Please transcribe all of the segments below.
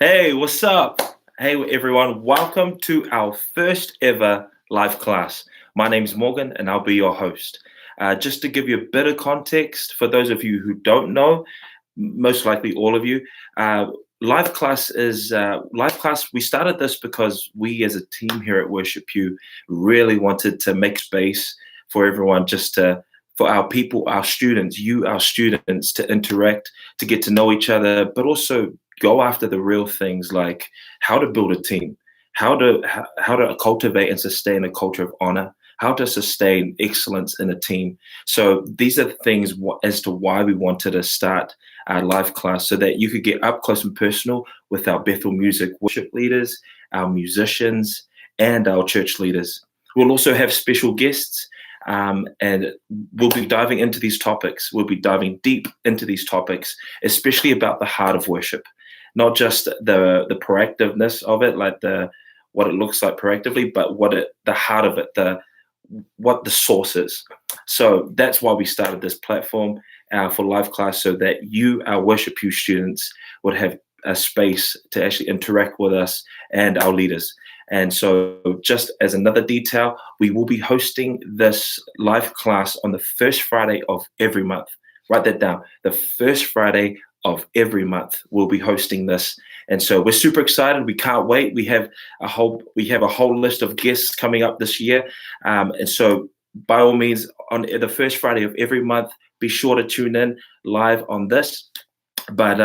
Hey, what's up? Hey, everyone. Welcome to our first ever live class. My name is Morgan, and I'll be your host. Just to give you a bit of context, for those of you who don't know, most likely all of you, live class. We started this because we, as a team here at WorshipU, really wanted to make space for everyone, for our people, our students, our students, to interact, to get to know each other, but also go after the real things like how to build a team, how to cultivate and sustain a culture of honor, how to sustain excellence in a team. So these are the things as to why we wanted to start our live class, so that you could get up close and personal with our Bethel Music worship leaders, our musicians, and our church leaders. We'll also have special guests. And we'll be diving into these topics. We'll be diving deep into these topics, especially about the heart of worship, not just the proactiveness of it, like what it looks like proactively, but the heart of it, what the source is. So that's why we started this platform for live class, so that you, our WorshipU students, would have a space to actually interact with us and our leaders. And so, just as another detail, we will be hosting this live class on the first Friday of every month. Write that down. The first Friday of every month, we'll be hosting this. And so we're super excited. We can't wait. We have a whole list of guests coming up this year. And so, by all means, on the first Friday of every month, be sure to tune in live on this. But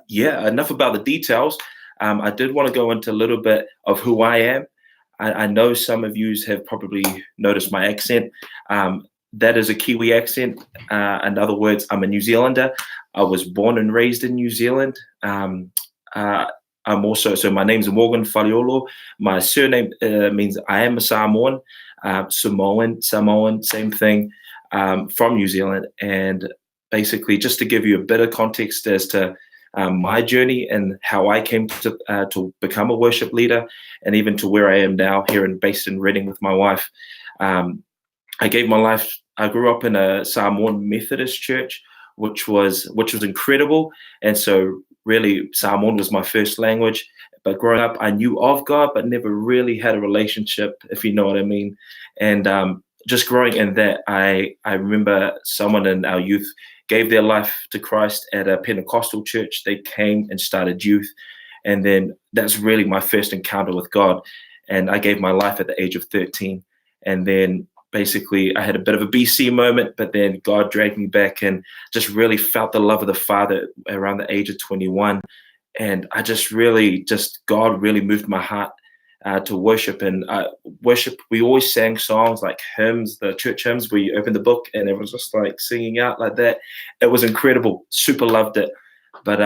enough about the details. I did want to go into a little bit of who I am. I know some of you have probably noticed my accent. That is a Kiwi accent. In other words, I'm a New Zealander. I was born and raised in New Zealand. I'm also, so my name's Morgan Faliolo. My surname means I am a Samoan, Samoan, same thing, from New Zealand. And basically, just to give you a bit of context as to my journey and how I came to become a worship leader, and even to where I am now, based in Reading with my wife. I gave my life. I grew up in a Samoan Methodist church, which was incredible, and so really Samoan was my first language. But growing up, I knew of God, but never really had a relationship, if you know what I mean. And just growing in that, I remember someone in our youth gave their life to Christ at a Pentecostal church. They came and started youth. And then that's really my first encounter with God. And I gave my life at the age of 13. And then basically I had a bit of a BC moment, but then God dragged me back and just really felt the love of the Father around the age of 21. And God really moved my heart to worship. And worship, we always sang songs like hymns, the church hymns, where you open the book and everyone's just like singing out like that. It was incredible. Super loved it. But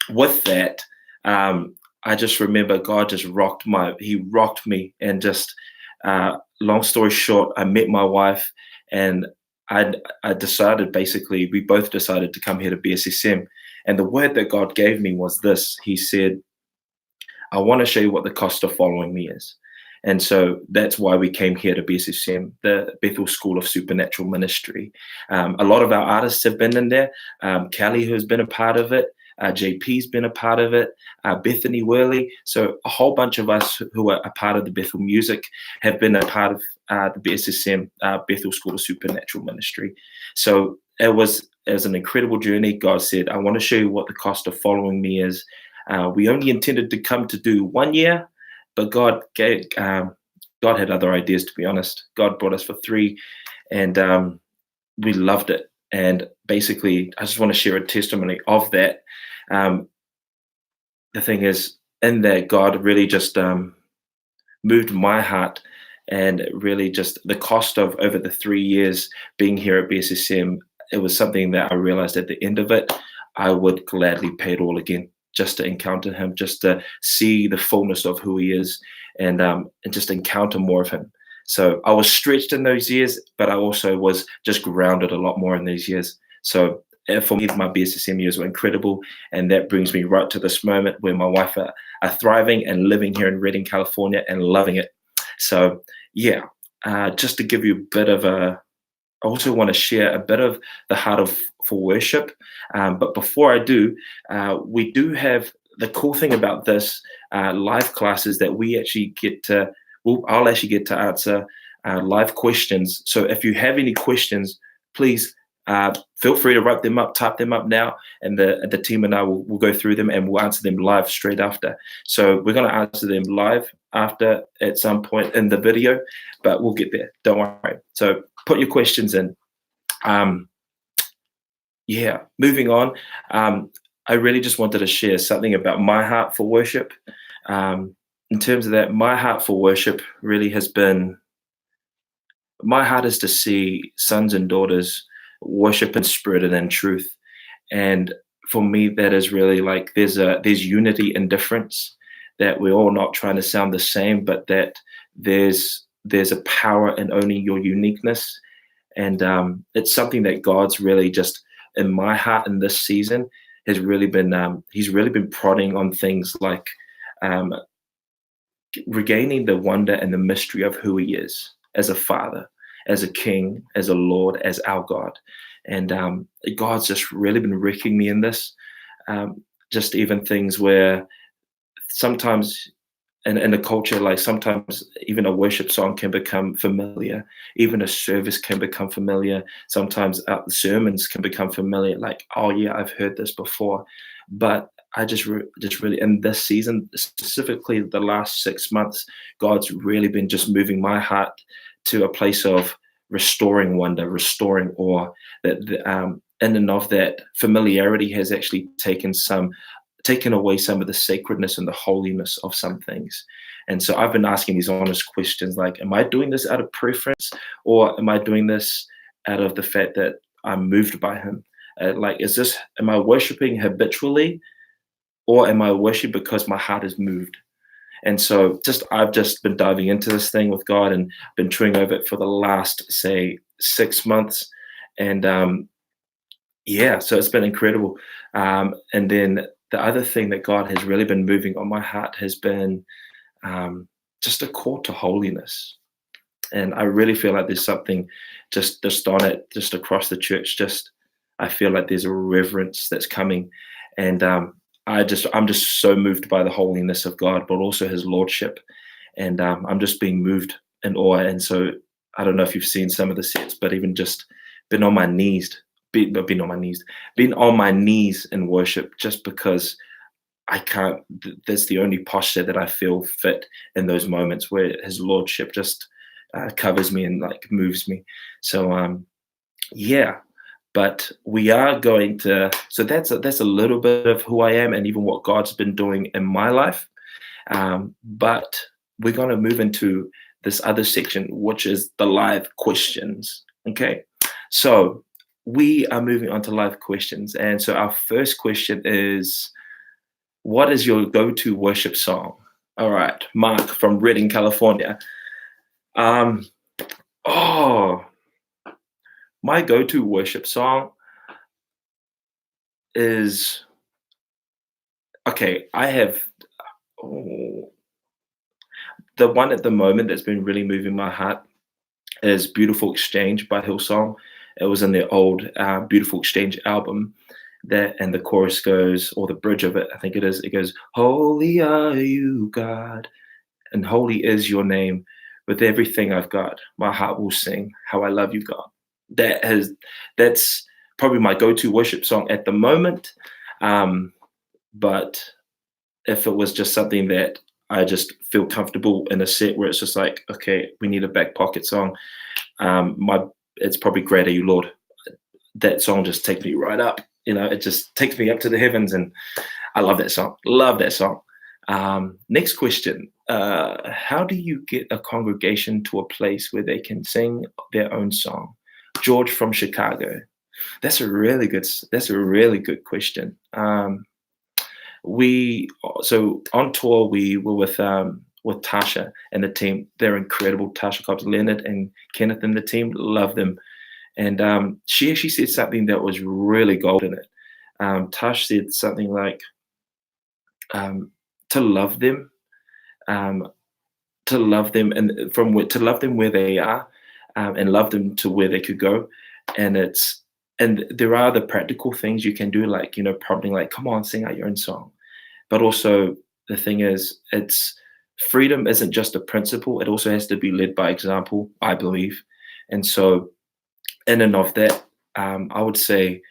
with that, I just remember God just rocked me. And just long story short, I met my wife, and I decided, basically, we both decided to come here to BSSM. And the word that God gave me was this. He said, I want to show you what the cost of following me is. And so that's why we came here to BSSM, the Bethel School of Supernatural Ministry. A lot of our artists have been in there. Kelly, who's been a part of it. JP's been a part of it. Bethany Worley. So a whole bunch of us who are a part of the Bethel Music have been a part of the BSSM, Bethel School of Supernatural Ministry. So it was an incredible journey. God said, I want to show you what the cost of following me is. We only intended to come to do 1 year, but God had other ideas, to be honest. God brought us for 3, and we loved it. And basically, I just want to share a testimony of that. The thing is, in that, God really just moved my heart, and really just the cost of over the 3 years being here at BSSM, it was something that I realized at the end of it, I would gladly pay it all again, just to encounter him, just to see the fullness of who he is, and just encounter more of him. So I was stretched in those years, but I also was just grounded a lot more in these years. So for me, my BSSM years were incredible. And that brings me right to this moment where my wife are thriving and living here in Redding, California, and loving it. So yeah, just to give you a bit of also want to share a bit of the heart of for worship. But before I do, we do have the cool thing about this live class is that we actually get to. Well, I'll actually get to answer live questions. So if you have any questions, please feel free to write them up, type them up now, and the team and I will go through them and we'll answer them live straight after. So we're going to answer them live after at some point in the video, but we'll get there. Don't worry. So put your questions in. Yeah, moving on. I really just wanted to share something about my heart for worship. In terms of that, my heart for worship really has been my heart is to see sons and daughters worship in spirit and in truth. And for me, that is really like there's unity in difference, that we're all not trying to sound the same, but that there's a power in owning your uniqueness. And it's something that God's really just in my heart in this season has really been he's really been prodding on things like um, regaining the wonder and the mystery of who he is as a father, as a king, as a Lord, as our God. And God's just really been wrecking me in this. Just even things where sometimes in a culture, like sometimes even a worship song can become familiar, even a service can become familiar. Sometimes sermons can become familiar, like, oh yeah, I've heard this before. But I just really in this season, specifically the last 6 months, God's really been just moving my heart to a place of restoring wonder, restoring awe. That in and of that familiarity has actually taken away some of the sacredness and the holiness of some things. And so I've been asking these honest questions like, am I doing this out of preference, or am I doing this out of the fact that I'm moved by him? Like, am I worshiping habitually, or am I worshiping because my heart is moved? And so I've just been diving into this thing with God and been chewing over it for the last, say, 6 months. And yeah, so it's been incredible. And then the other thing that God has really been moving on my heart has been just a call to holiness. And I really feel like there's something just on it, just across the church. I feel like there's a reverence that's coming, and I'm just so moved by the holiness of God, but also His lordship, and I'm just being moved in awe. And so I don't know if you've seen some of the sets, but even just been on my knees, been on my knees in worship, just because I can't. That's the only posture that I feel fit in those moments where His lordship just covers me and like moves me. So yeah. But we are going to. So that's a little bit of who I am and even what God's been doing in my life. But we're going to move into this other section, which is the live questions. Okay. So we are moving on to live questions. And so our first question is, what is your go-to worship song? All right, Mark from Redding, California. My go-to worship song is, okay, I have the one at the moment that's been really moving my heart is Beautiful Exchange by Hillsong. It was in their old Beautiful Exchange album. And the chorus goes, or the bridge of it, I think it goes, holy are you, God, and holy is your name. With everything I've got, my heart will sing how I love you, God. That's probably my go-to worship song at the moment. But if it was just something that I just feel comfortable in a set where it's just like, okay, we need a back pocket song, it's probably Great Are You, Lord. That song just takes me right up. It just takes me up to the heavens, and I love that song. Love that song. Next question. How do you get a congregation to a place where they can sing their own song? George from Chicago. That's a really good question. So on tour we were with Tasha and the team. They're incredible. Tasha Cobbs, Leonard and Kenneth and the team, love them. And she actually said something that was really gold in it. Tash said something like, to love them and to love them where they are, and love them to where they could go. And there are the practical things you can do, like prompting, like, come on, sing out your own song. But also the thing is, it's freedom isn't just a principle; it also has to be led by example, I believe. And so, in and of that, I would say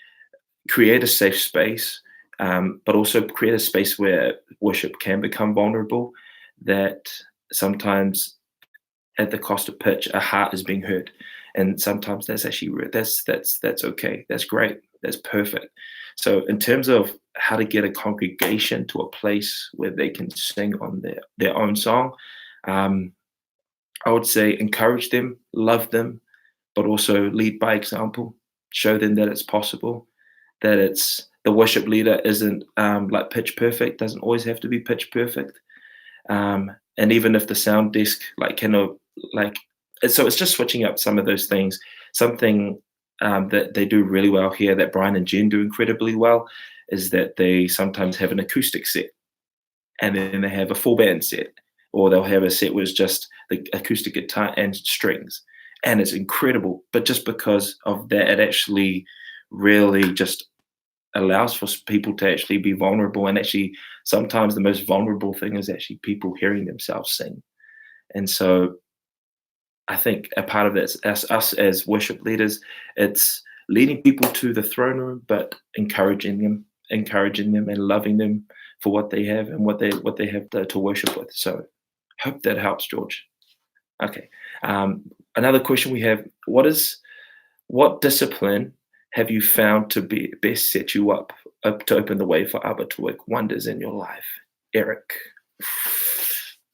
create a safe space, but also create a space where worship can become vulnerable. That sometimes, at the cost of pitch, a heart is being hurt, and sometimes that's actually that's okay. That's great. That's perfect. So, in terms of how to get a congregation to a place where they can sing on their own song, um, I would say encourage them, love them, but also lead by example. Show them that it's possible, that it's the worship leader isn't like pitch perfect, doesn't always have to be pitch perfect. And even if the sound desk like cannot like, so it's just switching up some of those things. Something that they do really well here, that Brian and Jen do incredibly well, is that they sometimes have an acoustic set, and then they have a full band set, or they'll have a set where it's just the acoustic guitar and strings, and it's incredible. But just because of that, it actually really just allows for people to actually be vulnerable. And actually, sometimes the most vulnerable thing is actually people hearing themselves sing. And so I think a part of it is us as worship leaders, it's leading people to the throne room, but encouraging them and loving them for what they have and what they have to worship with. So hope that helps, George. Okay. Another question we have: what discipline have you found to be best set you up to open the way for Abba to work wonders in your life? Eric,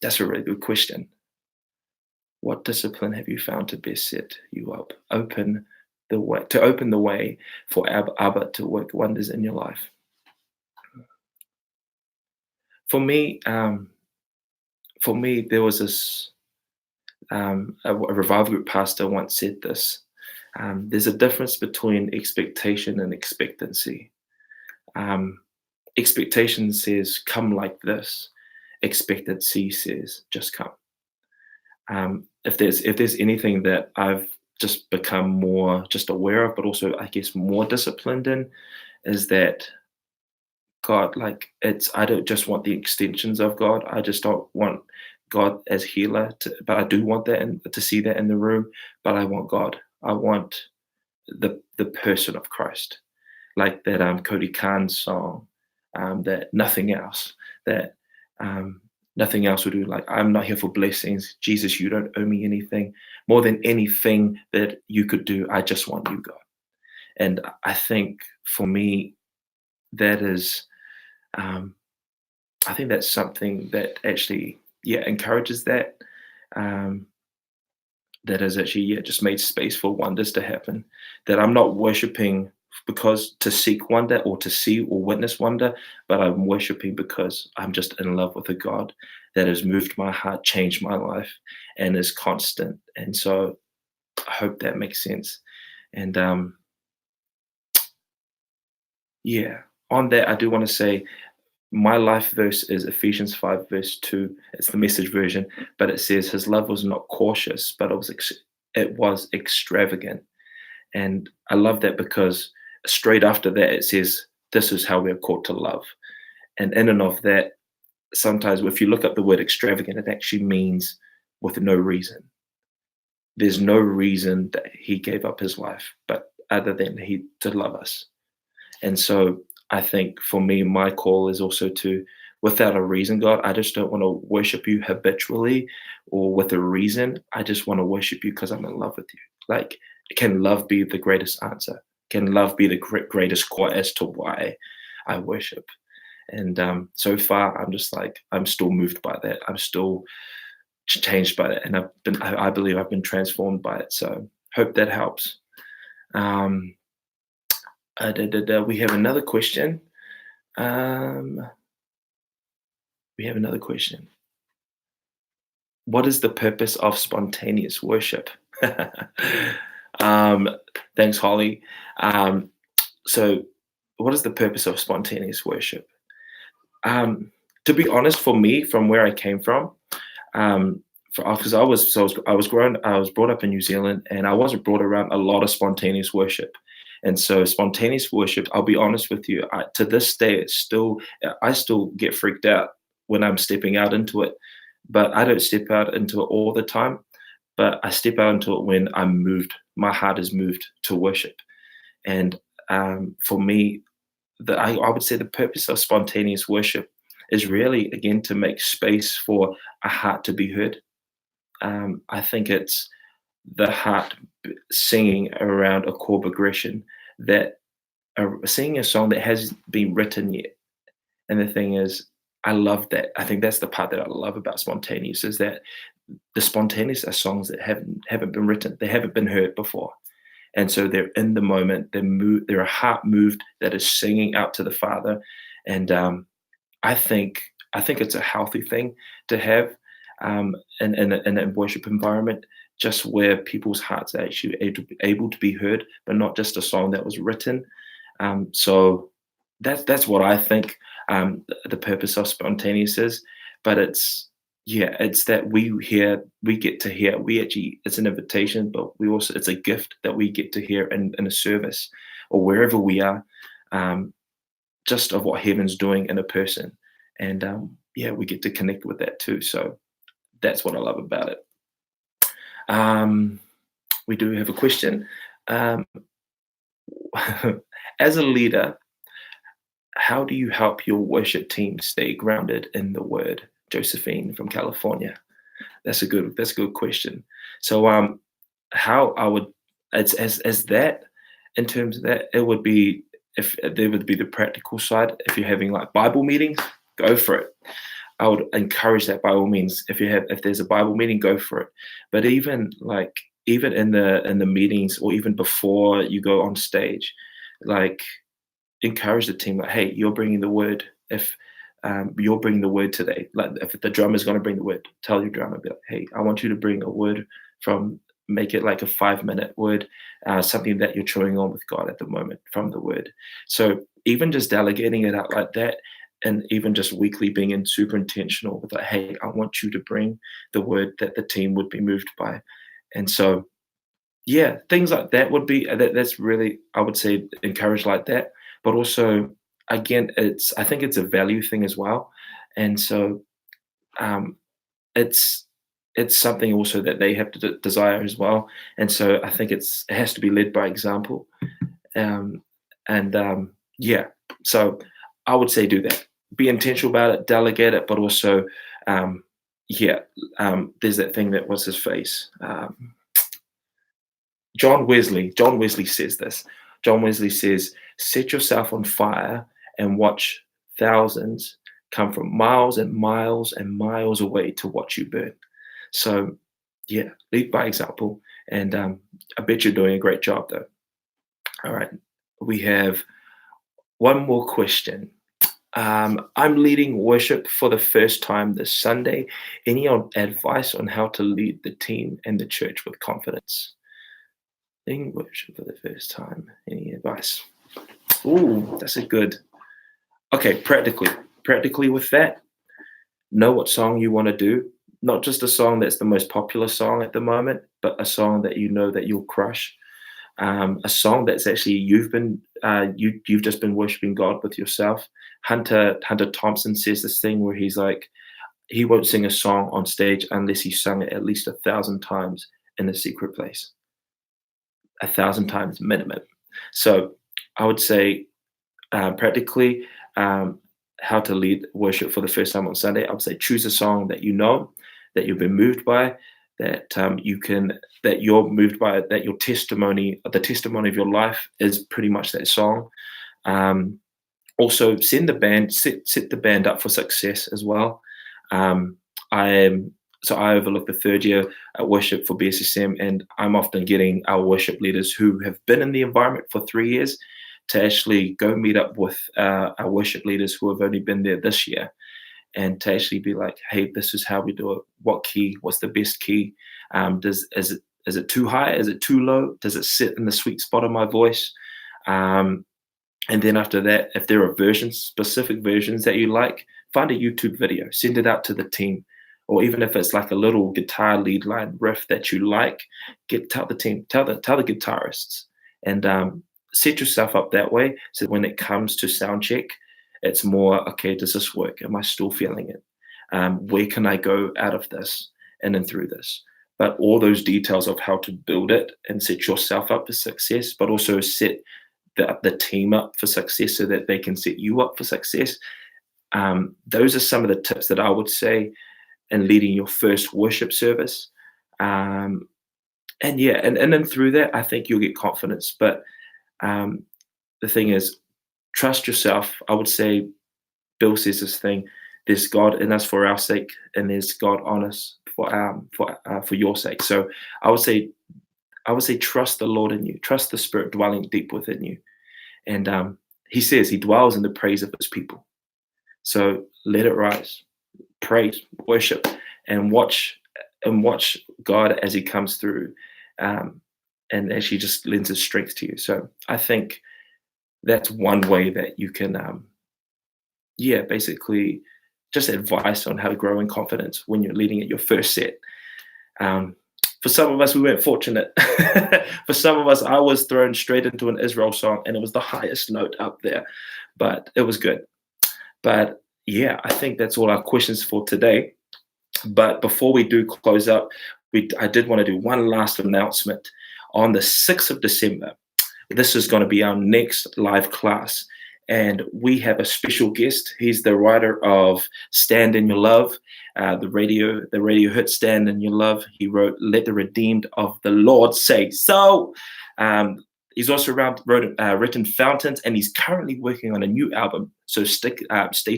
that's a really good question. What discipline have you found to best set you up, open the way for Abba to work wonders in your life? For me, there was this a revival group pastor once said this. There's a difference between expectation and expectancy. Um, Expectation says, come like this. Expectancy says, just come. If there's anything that I've just become more just aware of, but also I guess more disciplined in, is that God, like I don't just want the extensions of God. I just don't want God as healer, but I do want that and to see that in the room. But I want God. I want the person of Christ, like that Cody Khan song, that nothing else, that nothing else will do. Like, I'm not here for blessings, Jesus. You don't owe me anything more than anything that you could do. I just want you, God. And I think for me, that is, I think that's something that actually, yeah, encourages that. Um, that has actually, yeah, just made space for wonders to happen. That I'm not worshiping because to seek wonder or to see or witness wonder, but I'm worshiping because I'm just in love with a God that has moved my heart, changed my life, and is constant. And so I hope that makes sense. And yeah, on that, I do want to say my life verse is Ephesians 5, verse 2. It's the message version, but it says, his love was not cautious, but it was extravagant. And I love that because straight after that, it says, this is how we're called to love. And in and of that, sometimes if you look up the word extravagant, it actually means with no reason. There's no reason that he gave up his life, but other than he to love us. And so I think for me, my call is also to, without a reason, God, I just don't want to worship you habitually or with a reason. I just want to worship you because I'm in love with you. Like, can love be the greatest answer? Can love be the greatest core as to why I worship? And so far, I'm just like, I'm still moved by that. I'm still changed by it. And I believe I've been transformed by it. So hope that helps. Um, we have another question. We have another question. What is the purpose of spontaneous worship? um, Thanks, Holly. So, what is the purpose of spontaneous worship? To be honest, for me, from where I came from, because I was brought up in New Zealand, and I wasn't brought around a lot of spontaneous worship. And so spontaneous worship, I'll be honest with you, to this day, I still get freaked out when I'm stepping out into it, but I don't step out into it all the time. But I step out into it when I'm moved. My heart is moved to worship, and for me, I would say the purpose of spontaneous worship is really again to make space for a heart to be heard. I think it's the heart singing around a chord progression that singing a song that hasn't been written yet. And the thing is, I love that. I think that's the part that I love about spontaneous is that the spontaneous are songs that haven't been written, they haven't been heard before, and so they're in the moment. They're a heart moved that is singing out to the Father, and I think it's a healthy thing to have in a worship environment, just where people's hearts are actually able to be heard, but not just a song that was written. So that's what I think the purpose of spontaneous is. But it's that we get to hear. We actually it's an invitation, but it's a gift that we get to hear in a service or wherever we are, just of what heaven's doing in a person, and we get to connect with that too. So that's what I love about it. We do have a question. Um, as a leader, how do you help your worship team stay grounded in the Word? Josephine from California. That's a good question. So how I would it's as that in terms of that, it would be if there would be the practical side. If you're having like Bible meetings, go for it. I would encourage that by all means. If there's a Bible meeting, go for it. But even in the meetings or even before you go on stage, like encourage the team like, hey, you're bringing the word. If you're bringing the word today, like if the drummer's going to bring the word, tell your drummer, be like, hey, I want you to bring a word make it like a 5-minute word, something that you're chewing on with God at the moment from the word. So even just delegating it out like that, and even just weekly being super intentional with like, hey, I want you to bring the word that the team would be moved by. And so, yeah, things like that would be that's really, I would say, encouraged like that. But also, again, I think it's a value thing as well. And so um, it's something also that they have to desire as well. And so I think it has to be led by example. Um, and yeah, so I would say do that. Be intentional about it, delegate it, but also, um, there's that thing that was his face. John Wesley. John Wesley says this. John Wesley says, "Set yourself on fire and watch thousands come from miles and miles and miles away to watch you burn." So, yeah, lead by example, and I bet you're doing a great job, though. All right, we have one more question. I'm leading worship for the first time this Sunday. Any advice on how to lead the team and the church with confidence? Leading worship for the first time. Any advice? Ooh, that's a good. Okay, practically with that, know what song you want to do. Not just a song that's the most popular song at the moment, but a song that you know that you'll crush. A song that's actually you've just been worshiping God with yourself. Hunter Thompson says this thing where he's like, he won't sing a song on stage unless he sung it at least 1,000 times in a secret place. 1,000 times minimum. So I would say practically how to lead worship for the first time on Sunday. I would say choose a song that you know, that you've been moved by, that that you're moved by, that your testimony, the testimony of your life is pretty much that song. Also, set the band up for success as well. I overlook the third year at worship for BSSM, and I'm often getting our worship leaders who have been in the environment for 3 years to actually go meet up with our worship leaders who have only been there this year, and to actually be like, hey, this is how we do it. What key? What's the best key? Is it too high? Is it too low? Does it sit in the sweet spot of my voice? And then after that, if there are specific versions that you like, find a YouTube video, send it out to the team, or even if it's like a little guitar lead line riff that you like, tell the team, tell the guitarists, and set yourself up that way. So when it comes to sound check, it's more, okay, does this work? Am I still feeling it? Where can I go out of this and then through this? But all those details of how to build it and set yourself up for success, but also set the team up for success so that they can set you up for success. Those are some of the tips that I would say in leading your first worship service. And yeah, and then through that, I think you'll get confidence. But the thing is, trust yourself. I would say, Bill says this thing: there's God in us for our sake, and there's God on us for your sake. So I would say, trust the Lord in you, trust the Spirit dwelling deep within you, and He says He dwells in the praise of His people. So let it rise, praise, worship, and watch God as He comes through, and as He just lends His strength to you. So I think that's one way that you can, basically just advice on how to grow in confidence when you're leading at your first set. For some of us, we weren't fortunate. For some of us, I was thrown straight into an Israel song, and it was the highest note up there, but it was good. But yeah, I think that's all our questions for today. But before we do close up, I did want to do one last announcement. On the 6th of December, this is going to be our next live class. And we have a special guest. He's the writer of Stand in Your Love, the radio hit Stand in Your Love. He wrote Let the Redeemed of the Lord Say So. He's also written Fountains, and he's currently working on a new album. So stay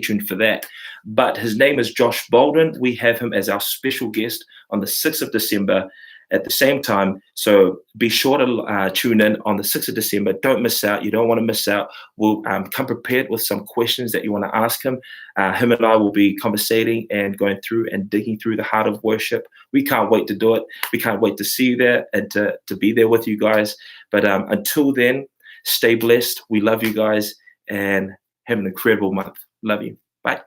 tuned for that. But his name is Josh Bolden. We have him as our special guest on the 6th of December at the same time. So be sure to tune in on the 6th of December. Don't miss out. You don't want to miss out. We'll come prepared with some questions that you want to ask him. Him and I will be conversating and going through and digging through the heart of worship. We can't wait to do it. We can't wait to see you there and to be there with you guys. But until then, stay blessed. We love you guys and have an incredible month. Love you. Bye.